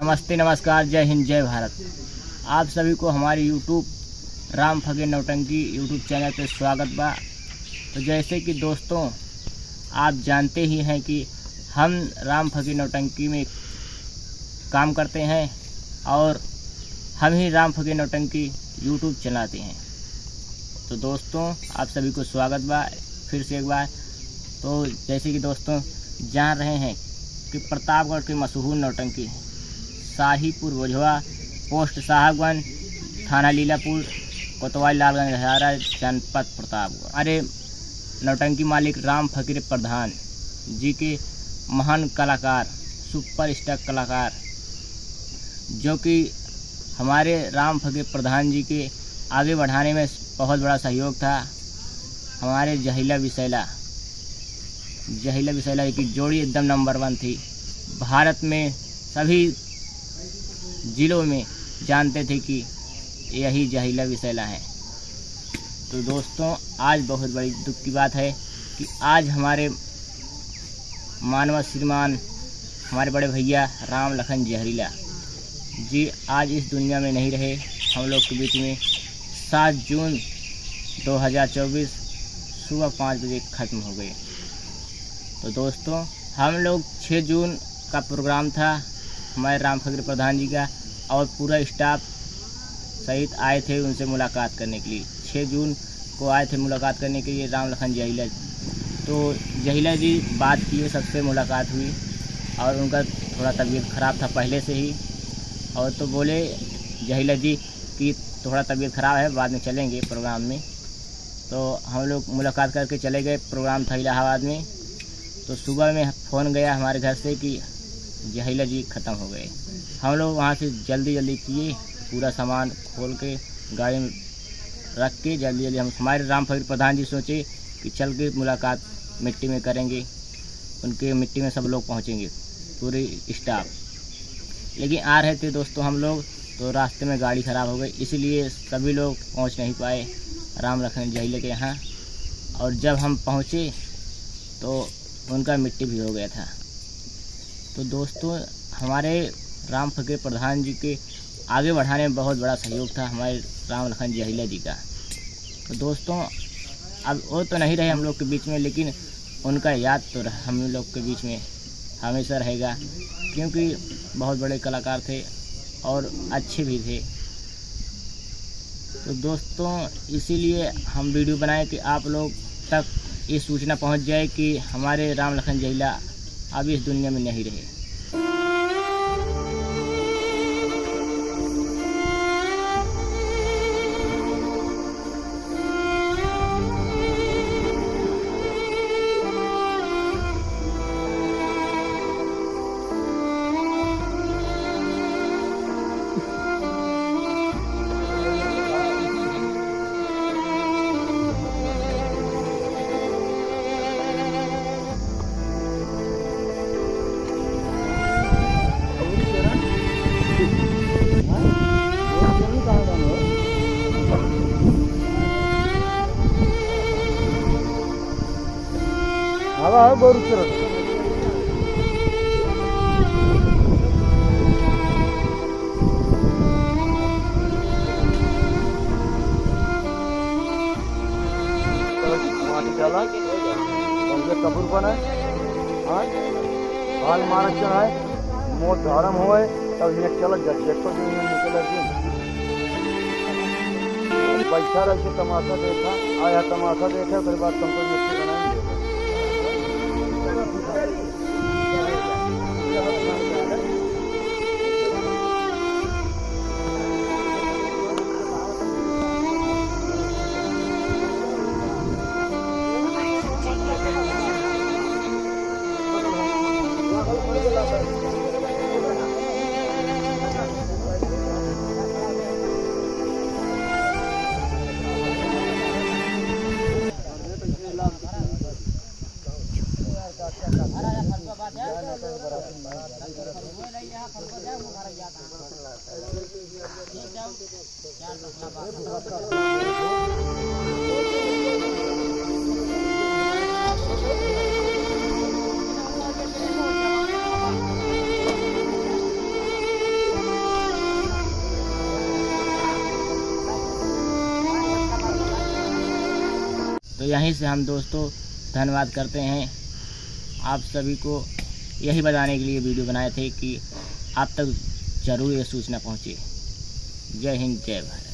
नमस्ते, नमस्कार, जय हिंद, जय भारत। आप सभी को हमारे यूट्यूब राम फकीर नौटंकी यूट्यूब चैनल पे स्वागत बा। तो जैसे कि दोस्तों आप जानते ही हैं कि हम राम फकीर नौटंकी में काम करते हैं और हम ही राम फकीर नौटंकी यूट्यूब चलाते हैं। तो दोस्तों आप सभी को स्वागत बा फिर से एक बार। तो जैसे कि दोस्तों जान रहे हैं कि प्रतापगढ़ के मशहूर नौटंकी शाहीपुर बोझवा, पोस्ट साहबगंज, थाना लीलापुर, कोतवाली लालगंज हजारा, जनपद प्रतापगढ़। अरे नौटंकी मालिक राम फकीर प्रधान जी के महान कलाकार, सुपर स्टार कलाकार, जो कि हमारे राम फकीर प्रधान जी के आगे बढ़ाने में बहुत बड़ा सहयोग था। हमारे जहीला विशैला की जोड़ी एकदम नंबर 1 थी। भारत में सभी ज़िलों में जानते थे कि यही जहीला विशैला है। तो दोस्तों आज बहुत बड़ी दुख की बात है कि आज हमारे मानव श्रीमान, हमारे बड़े भैया राम लखन जहरीला जी आज इस दुनिया में नहीं रहे। हम लोग के बीच में 7 जून 2024 सुबह 5 बजे ख़त्म हो गए। तो दोस्तों हम लोग 6 जून का प्रोग्राम था हमारे राम फकीर प्रधान जी का, और पूरा स्टाफ सहित आए थे उनसे मुलाकात करने के लिए। 6 जून को आए थे मुलाकात करने के लिए राम लखन जहीला। तो जहीला जी बात किए, सबसे मुलाकात हुई और उनका थोड़ा तबीयत ख़राब था पहले से ही। और तो बोले जहीला जी कि थोड़ा तबीयत ख़राब है, बाद में चलेंगे प्रोग्राम में। तो हम लोग मुलाकात करके चले गए। प्रोग्राम था इलाहाबाद में। तो सुबह में फ़ोन गया हमारे घर से कि जहीला जी ख़त्म हो गए। हम लोग वहाँ से जल्दी किए, पूरा सामान खोल के गाड़ी में रख के जल्दी हम हमारे राम फकीर प्रधान जी सोचे कि चल के मुलाकात मिट्टी में करेंगे, उनके मिट्टी में सब लोग पहुँचेंगे, पूरी स्टाफ। लेकिन आ रहे थे दोस्तों हम लोग, तो रास्ते में गाड़ी ख़राब हो गई, इसलिए सभी लोग पहुँच नहीं पाए राम लखन जहीला के यहाँ। और जब हम पहुँचे तो उनका मिट्टी भी हो गया था। तो दोस्तों हमारे राम फकीर प्रधान जी के आगे बढ़ाने में बहुत बड़ा सहयोग था हमारे राम लखन जहीला जी का। तो दोस्तों अब वो तो नहीं रहे हम लोग के बीच में, लेकिन उनका याद तो हम लोग के बीच में हमेशा रहेगा, क्योंकि बहुत बड़े कलाकार थे और अच्छे भी थे। तो दोस्तों इसीलिए हम वीडियो बनाए कि आप लोग तक ये सूचना पहुंच जाए कि हमारे राम लखन जहीला अब इस दुनिया में नहीं रहे। हवा बोरू चरत चला कपूर बना हाल मारा चढ़ाए मोट धर्म हुए तब चल देखो बैठा रहे तमाशा देखा, आया तमाशा देखा, फिर बाद तुमको मिट्टी बनाएंगे। यहीं से हम दोस्तों धन्यवाद करते हैं। आप सभी को यही बताने के लिए वीडियो बनाए थे कि आप तक ज़रूर ये सूचना पहुँचे। जय हिंद, जय भारत।